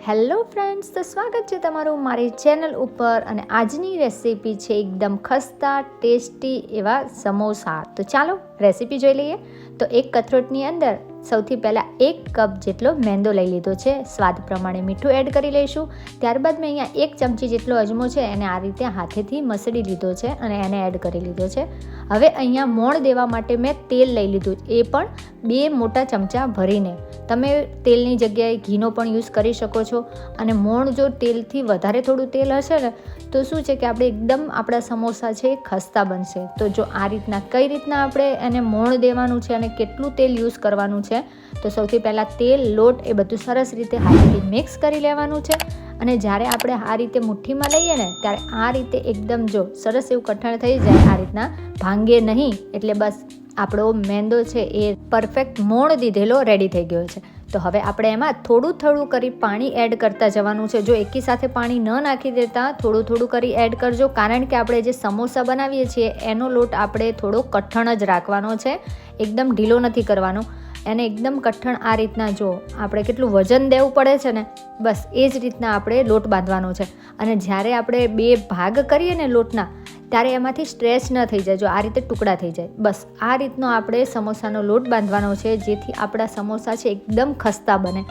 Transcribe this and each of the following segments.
Hello friends, તો સ્વાગત છે તમારું મારી ચેનલ ઉપર. અને આજની રેસીપી છે એકદમ ખસ્તા ટેસ્ટી એવા સમોસા. તો ચાલો રેસીપી જોઈ લઈએ. તો એક કથરોટની અંદર સૌથી પહેલાં 1 કપ જેટલો મેંદો લઈ લીધો છે. સ્વાદ પ્રમાણે મીઠું એડ કરી લઈશું. ત્યારબાદ મેં અહીંયા 1 ચમચી જેટલો અજમો છે એને આ રીતે હાથેથી મસળી લીધો છે અને એને એડ કરી લીધો છે. હવે અહીંયા મોણ દેવા માટે મેં તેલ લઈ લીધું, એ પણ 2 મોટા ચમચા ભરીને. તમે તેલની જગ્યાએ ઘીનો પણ યુઝ કરી શકો છો. અને મોણ જો તેલથી વધારે થોડું તેલ હશે ને તો શું છે કે આપણે એકદમ આપણા સમોસા છે એ ખસ્તા બનશે. તો જો આ રીતના કઈ રીતના આપણે એને મોણ દેવાનું છે અને કેટલું તેલ યુઝ કરવાનું છે, તો સૌથી પહેલાં તેલ, લોટ એ બધું સરસ રીતે હાથથી મિક્સ કરી લેવાનું છે. અને જ્યારે આપણે આ રીતે મુઠ્ઠીમાં લઈએ ને ત્યારે આ રીતે એકદમ જો સરસ એવું કઠણ થઈ જાય, આ રીતના ભાંગે નહીં, એટલે બસ આપણો મેંદો છે એ પરફેક્ટ મોણ દીધેલો રેડી થઈ ગયો છે. તો હવે આપણે એમાં થોડું થોડું કરી પાણી એડ કરતા જવાનું છે. જો એકી સાથે પાણી ન નાખી દેતા થોડું થોડું કરી એડ કરજો, કારણ કે આપણે જે સમોસા બનાવીએ છીએ એનો લોટ આપણે થોડો કઠણ જ રાખવાનો છે, એકદમ ઢીલો નથી કરવાનો. એને એકદમ કઠણ આ રીતના જો આપણે કેટલું વજન દેવું પડે છે ને, બસ એ જ રીતના આપણે લોટ બાંધવાનો છે. અને જ્યારે આપણે 2 ભાગ કરીએ ને લોટના, ત્યારે એમાંથી સ્ટ્રેચ ન થઈ જાય, જો આ રીતે ટુકડા થઈ જાય. બસ આ રીતનો આપણે સમોસાનો લોટ બાંધવાનો છે, જેથી આપણા સમોસા છે એકદમ ખસ્તા બને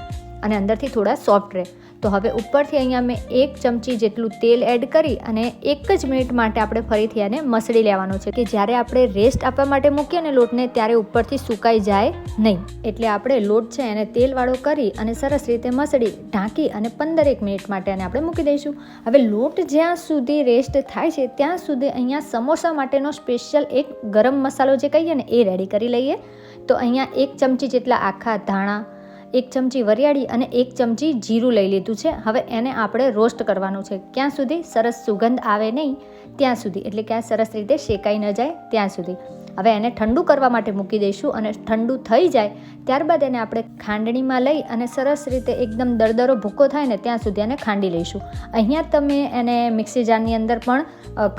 અને અંદરથી થોડા સોફ્ટ રહે. તો હવે ઉપરથી અહીંયા મેં 1 ચમચી જેટલું તેલ એડ કરી અને 1 જ મિનિટ માટે આપણે ફરીથી આને મસળી લેવાનો છે, કે જ્યારે આપણે રેસ્ટ આપવા માટે મૂકીએ ને લોટને ત્યારે ઉપરથી સુકાઈ જાય નહીં. એટલે આપણે લોટ છે એને તેલવાળો કરી અને સરસ રીતે મસળી ઢાંકી અને 15 મિનિટ માટે એને આપણે મૂકી દઈશું. હવે લોટ જ્યાં સુધી રેસ્ટ થાય છે ત્યાં સુધી અહીંયા સમોસા માટેનો સ્પેશિયલ એક ગરમ મસાલો જે કહીએ ને એ રેડી કરી લઈએ. તો અહીંયા 1 ચમચી જેટલા આખા ધાણા, 1 ચમચી વરિયાળી અને 1 ચમચી જીરું લઈ લીધું છે. હવે એને આપણે રોસ્ટ કરવાનું છે, ક્યાં સુધી સરસ સુગંધ આવે નહીં ત્યાં સુધી, એટલે કે આ સરસ રીતે શેકાઈ ન જાય ત્યાં સુધી. હવે એને ઠંડુ કરવા માટે મૂકી દઈશું અને ઠંડુ થઈ જાય ત્યારબાદ એને આપણે ખાંડણીમાં લઈ અને સરસ રીતે એકદમ દરદરો ભૂકો થાય ને ત્યાં સુધી એને ખાંડી લઈશું. અહીંયા તમે એને મિક્સી જારની અંદર પણ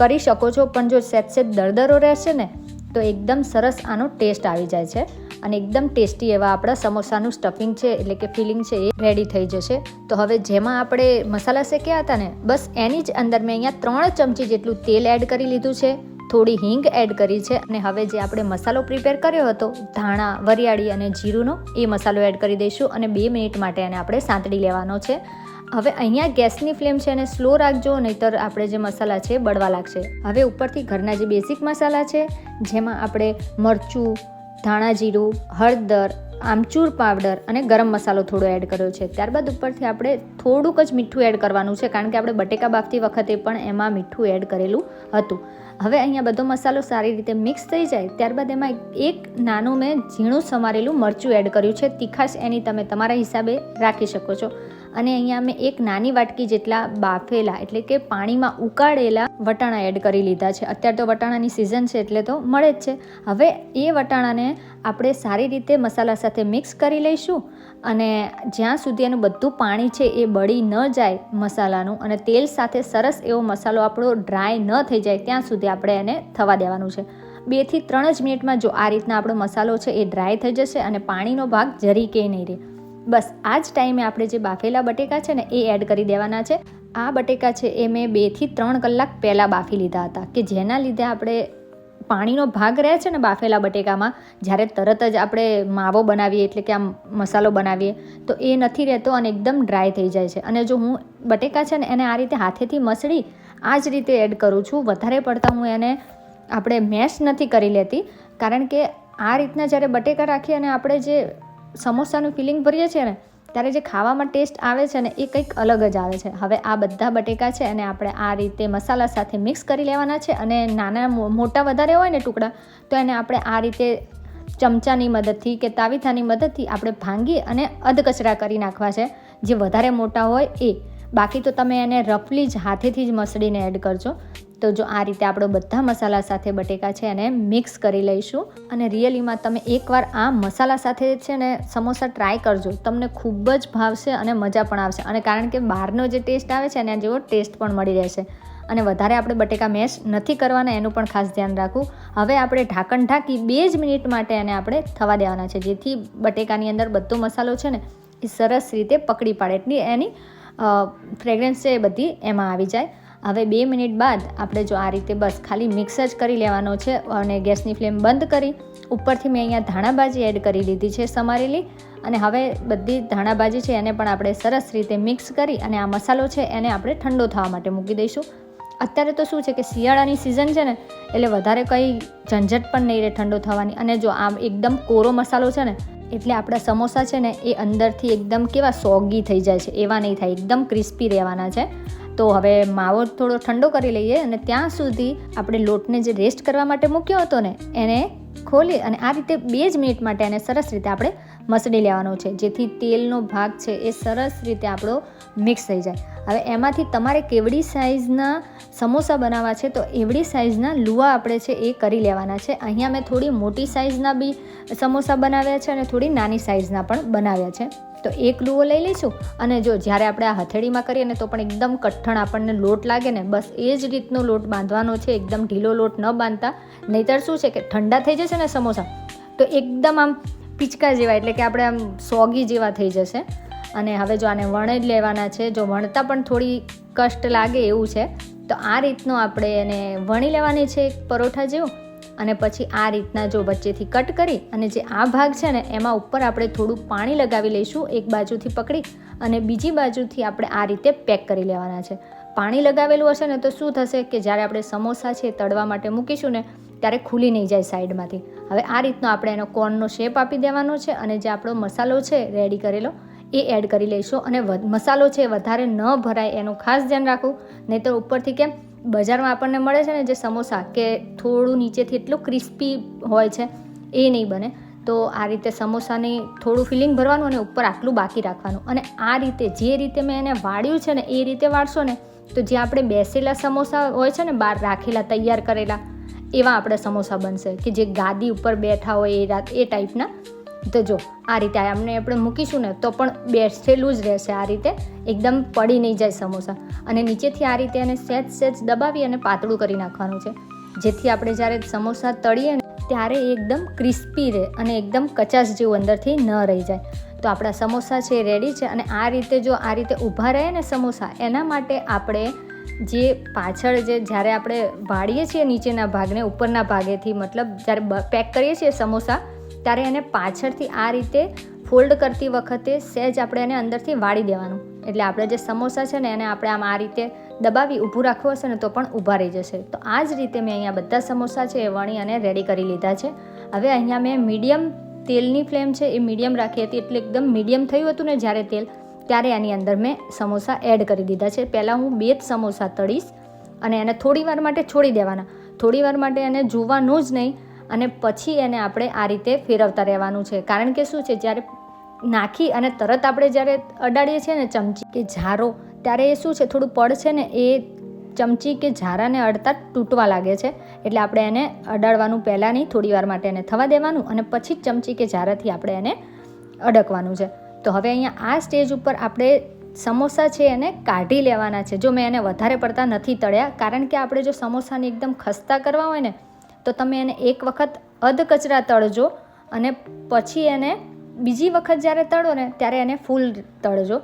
કરી શકો છો, પણ જો સેજ દરદરો રહેશે ને તો એકદમ સરસ આનો ટેસ્ટ આવી જાય છે અને એકદમ ટેસ્ટી એવા આપણા સમોસાનું સ્ટફિંગ છે, એટલે કે ફિલિંગ છે એ રેડી થઈ જશે. તો હવે જેમાં આપણે મસાલા શેક્યા હતા ને, બસ એની જ અંદર મેં અહીંયા 3 ચમચી જેટલું તેલ એડ કરી લીધું છે, થોડી હિંગ એડ કરી છે અને હવે જે આપણે મસાલો પ્રિપેર કર્યો હતો ધાણા, વરિયાળી અને જીરુંનો, એ મસાલો એડ કરી દઈશું અને 2 મિનિટ માટે એને આપણે સાંતળી લેવાનો છે. હવે અહીંયા ગેસની ફ્લેમ છે એને સ્લો રાખજો, નહીંતર આપણે જે મસાલા છે બળવા લાગશે. હવે ઉપરથી ઘરના જે બેઝિક મસાલા છે, જેમાં આપણે મરચું, ધાણા જીરું, હળદર, આમચૂર પાવડર અને ગરમ મસાલો થોડો એડ કર્યો છે. ત્યારબાદ ઉપરથી આપણે થોડુંક જ મીઠું એડ કરવાનું છે, કારણ કે આપણે બટેકા બાફતી વખતે પણ એમાં મીઠું એડ કરેલું હતું. હવે અહીંયા બધો મસાલો સારી રીતે મિક્સ થઈ જાય ત્યારબાદ એમાં એક નાનું મેં ઝીણું સમારેલું મરચું એડ કર્યું છે. તીખાશ એની તમે તમારા હિસાબે રાખી શકો છો. અને અહીંયા મેં 1 નાની વાટકી જેટલા બાફેલા, એટલે કે પાણીમાં ઉકાળેલા વટાણા એડ કરી લીધા છે. અત્યારે તો વટાણાની સિઝન છે એટલે તો મળે જ છે. હવે એ વટાણાને આપણે સારી રીતે મસાલા સાથે મિક્સ કરી લઈશું અને જ્યાં સુધી એનું બધું પાણી છે એ બળી ન જાય મસાલાનું અને તેલ સાથે સરસ એવો મસાલો આપણો ડ્રાય ન થઈ જાય ત્યાં સુધી આપણે એને થવા દેવાનું છે. 2 થી 3 જ મિનિટમાં જો આ રીતના આપણો મસાલો છે એ ડ્રાય થઈ જશે અને પાણીનો ભાગ જરીકે નહીં રહે. બસ આ જ ટાઈમે આપણે જે બાફેલા બટેકા છે ને એ એડ કરી દેવાના છે. આ બટેકા છે એ મેં 2 થી 3 કલાક પહેલાં બાફી લીધા હતા, કે જેના લીધે આપણે પાણીનો ભાગ રહે છે ને બાફેલા બટેકામાં, જ્યારે તરત જ આપણે માવો બનાવીએ, એટલે કે આમ મસાલો બનાવીએ તો એ નથી રહેતો અને એકદમ ડ્રાય થઈ જાય છે. અને જો હું બટેકા છે ને એને આ રીતે હાથેથી મસળી આ જ રીતે એડ કરું છું, વધારે પડતા હું એને આપણે મેશ નથી કરી લેતી, કારણ કે આ રીતના જ્યારે બટેકા રાખીએ અને આપણે જે સમોસાનું ફિલિંગ ભરીએ છીએ ને ત્યારે જે ખાવામાં ટેસ્ટ આવે છે ને એ કંઈક અલગ જ આવે છે. હવે આ બધા બટેકા છે અને આપણે આ રીતે મસાલા સાથે મિક્સ કરી લેવાના છે અને નાના મોટા વધારે હોય ને ટુકડા તો એને આપણે આ રીતે ચમચાની મદદથી કે તાવીથાની મદદથી આપણે ભાંગી અને અધકચરા કરી નાખવા છે, જે વધારે મોટા હોય એ. બાકી તો તમે એને રફલી જ હાથેથી જ મસળીને એડ કરજો. તો જો આ રીતે આપણે બધા મસાલા સાથે બટેકા છે એને મિક્સ કરી લઈશું. અને રિયલીમાં તમે એકવાર આ મસાલા સાથે છે ને સમોસા ટ્રાય કરજો, તમને ખૂબ જ ભાવશે અને મજા પણ આવશે. અને કારણ કે બહારનો જે ટેસ્ટ આવે છે એના જેવો ટેસ્ટ પણ મળી રહેશે. અને વધારે આપણે બટેકા મેશ નથી કરવાના, એનું પણ ખાસ ધ્યાન રાખવું. હવે આપણે ઢાંકણ ઢાંકી 2 જ મિનિટ માટે એને આપણે થવા દેવાના છે, જેથી બટેકાની અંદર બધો મસાલો છે ને એ સરસ રીતે પકડી પાડે, એટલી એની ફ્રેગ્રન્સ છે એ બધી એમાં આવી જાય. હવે 2 મિનિટ બાદ આપણે જો આ રીતે બસ ખાલી મિક્સ જ કરી લેવાનો છે અને ગેસની ફ્લેમ બંધ કરી ઉપરથી મેં અહીંયા ધાણાભાજી એડ કરી લીધી છે સમારેલી. અને હવે બધી ધાણાભાજી છે એને પણ આપણે સરસ રીતે મિક્સ કરી અને આ મસાલો છે એને આપણે ઠંડો થવા માટે મૂકી દઈશું. અત્યારે તો શું છે કે શિયાળાની સિઝન છે ને એટલે વધારે કંઈ ઝંઝટ પણ નહીં રહે ઠંડો થવાની. અને જો આમ એકદમ કોરો મસાલો છે ને એટલે આપણા સમોસા છે ને એ અંદરથી એકદમ કેવા સોગી થઈ જાય છે, એવા નહીં થાય, એકદમ ક્રિસ્પી રહેવાના છે. તો હવે માવો થોડો ઠંડો કરી લઈએ અને ત્યાં સુધી આપણે લોટને જે રેસ્ટ કરવા માટે મૂક્યો હતો ને એને ખોલી અને આ રીતે 2 જ મિનિટ માટે એને સરસ રીતે આપણે મસળી લેવાનો છે, જેથી તેલનો ભાગ છે એ સરસ રીતે આપણો મિક્સ થઈ જાય. હવે એમાંથી તમારે કેવડી સાઇઝના સમોસા બનાવવા છે તો એવડી સાઇઝના લુવા આપણે છે એ કરી લેવાના છે. અહીંયા મેં થોડી મોટી સાઇઝના બી સમોસા બનાવ્યા છે અને થોડી નાની સાઇઝના પણ બનાવ્યા છે. તો એક લુવો લઈ લઈશું અને જો જ્યારે આપણે આ હથેળીમાં કરીએ ને તો પણ એકદમ કઠણ આપણને લોટ લાગે ને, બસ એ જ રીતનો લોટ બાંધવાનો છે, એકદમ ઢીલો લોટ ન બાંધતા. નહીંતર શું છે કે ઠંડા થઈ જશે ને સમોસા તો એકદમ આમ પિચકા જેવા એટલે કે આપણે આમ સોગી જેવા થઈ જશે. અને હવે જો આને વણી જ લેવાના છે. જો વણતા પણ થોડી કષ્ટ લાગે એવું છે તો આ રીતનું આપણે એને વણી લેવાની છે પરોઠા જેવું. અને પછી આ રીતના જો વચ્ચેથી કટ કરી અને જે આ ભાગ છે ને એમાં ઉપર આપણે થોડું પાણી લગાવી લઈશું, એક બાજુથી પકડી અને બીજી બાજુથી આપણે આ રીતે પેક કરી લેવાના છે. પાણી લગાવેલું હશે ને તો શું થશે કે જ્યારે આપણે સમોસા છે તળવા માટે મૂકીશું ને ત્યારે ખુલી નહીં જાય સાઈડમાંથી. હવે આ રીતનો આપણે એનો કોર્નનો શેપ આપી દેવાનો છે અને જે આપણો મસાલો છે રેડી કરેલો એ એડ કરી લઈશું. અને મસાલો છે વધારે ન ભરાય એનું ખાસ ધ્યાન રાખવું, નહીં તો ઉપરથી કેમ બજારમાં આપણને મળે છે ને જે સમોસા કે થોડું નીચેથી એટલું ક્રિસ્પી હોય છે એ નહીં બને. તો આ રીતે સમોસાની થોડું ફિલિંગ ભરવાનું અને ઉપર આટલું બાકી રાખવાનું. અને આ રીતે જે રીતે મેં એને વાળ્યું છે ને એ રીતે વાળશો ને તો જે આપણે બેસેલા સમોસા હોય છે ને બહાર રાખેલા તૈયાર કરેલા એવા આપણે સમોસા બનશે કે જે ગાદી ઉપર બેઠા હોય એ ટાઈપના. તો જો આ રીતે આમને આપણે મૂકીશું ને તો પણ બેસેલું જ રહેશે, આ રીતે એકદમ પડી નહીં જાય સમોસા. અને નીચેથી આ રીતે એને સહેજ દબાવી અને પાતળું કરી નાખવાનું છે, જેથી આપણે જ્યારે સમોસા તળીએ ને ત્યારે એકદમ ક્રિસ્પી રહે અને એકદમ કચાશ જેવું અંદરથી ન રહી જાય. તો આપણા સમોસા છે રેડી છે. અને આ રીતે જો આ રીતે ઊભા રહે ને સમોસા એના માટે આપણે જે પાછળ જ્યારે આપણે વાળીએ છીએ નીચેના ભાગને ઉપરના ભાગેથી, મતલબ જ્યારે પેક કરીએ છીએ સમોસા ત્યારે એને પાછળથી આ રીતે ફોલ્ડ કરતી વખતે સહેજ આપણે એને અંદરથી વાળી દેવાનું. એટલે આપણે જે સમોસા છે ને એને આપણે આમ આ રીતે દબાવી ઊભું રાખવું હશે ને તો પણ ઊભા રહી જશે. તો આ જ રીતે મેં અહીંયા બધા સમોસા છે એ વણી અને રેડી કરી લીધા છે. હવે અહીંયા મેં મીડિયમ તેલની ફ્લેમ છે એ મીડિયમ રાખી હતી, એટલે એકદમ મીડિયમ થયું હતું ને જ્યારે તેલ, ત્યારે આની અંદર મેં સમોસા એડ કરી દીધા છે. પહેલાં હું 2 જ સમોસા તળીશ અને એને થોડી વાર માટે છોડી દેવાના, થોડી વાર માટે એને જોવાનું જ નહીં અને પછી એને આપણે આ રીતે ફેરવતા રહેવાનું છે. કારણ કે શું છે જ્યારે નાખી અને તરત આપણે જ્યારે અડાડીએ છીએ ને ચમચી કે ઝારો ત્યારે એ શું છે થોડું પડ છે ને એ ચમચી કે ઝારાને અડતા તૂટવા લાગે છે. એટલે આપણે એને અડાડવાનું પહેલાં નહીં, થોડી વાર માટે એને થવા દેવાનું અને પછી જ ચમચી કે ઝારાથી આપણે એને અડકવાનું છે. તો હવે અહીંયા આ સ્ટેજ ઉપર આપણે સમોસા છે એને કાઢી લેવાના છે. જો મેં એને વધારે પડતા નથી તળ્યા, કારણ કે આપણે જો સમોસાને એકદમ ખસ્તા કરવા હોય ને તો તમે એને એક વખત અધ કચરા તળજો અને પછી એને બીજી વખત જ્યારે તળો ને ત્યારે એને ફૂલ તળજો.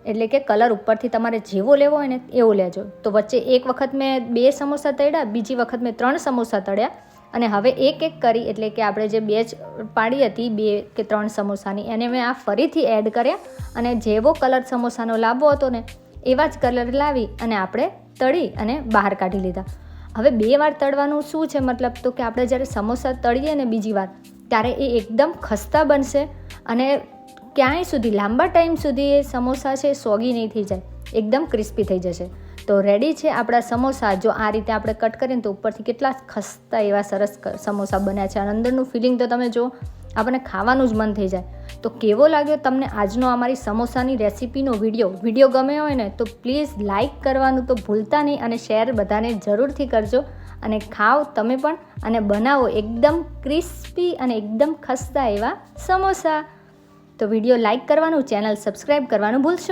એટલે કે કલર ઉપરથી તમારે જેવો લેવો હોય ને એવો લેજો. તો વચ્ચે એક વખત મેં 2 સમોસા તળ્યા, બીજી વખત મેં 3 સમોસા તળ્યા અને હવે એક કરી એટલે કે આપણે જે બેચ પાડી હતી 2 કે 3 સમોસાની એને મેં આ ફરીથી એડ કર્યા અને જેવો કલર સમોસાનો લાવવો હતો ને એવા જ કલર લાવી અને આપણે તળી અને બહાર કાઢી લીધા. હવે 2 વાર તળવાનું શું છે મતલબ, તો કે આપણે જ્યારે સમોસા તળીએ ને બીજી વાર ત્યારે એ એકદમ ખસ્તા બનશે અને ક્યાંય સુધી લાંબા ટાઈમ સુધી એ સમોસા છે સોગી નહીં થઈ જાય, એકદમ ક્રિસ્પી થઈ જશે. તો રેડી છે આપણા સમોસા. જો આ રીતે આપણે કટ કરીએ તો ઉપરથી કેટલા ખસ્તા એવા સરસ સમોસા બન્યા છે અને અંદરનું ફિલિંગ તો તમે જો આપણને ખાવાનું જ મન થઈ જાય. તો કેવો લાગ્યો તમને આજનો અમારી સમોસાની રેસીપીનો વિડીયો ગમ્યો હોય ને તો પ્લીઝ લાઇક કરવાનું તો ભૂલતા નહીં અને શેર બધાને જરૂરથી કરજો અને ખાઓ તમે પણ અને બનાવો એકદમ ક્રિસ્પી અને એકદમ ખસ્તા એવા સમોસા. તો વિડીયો લાઇક કરવાનું, ચેનલ સબસ્ક્રાઈબ કરવાનું ભૂલશો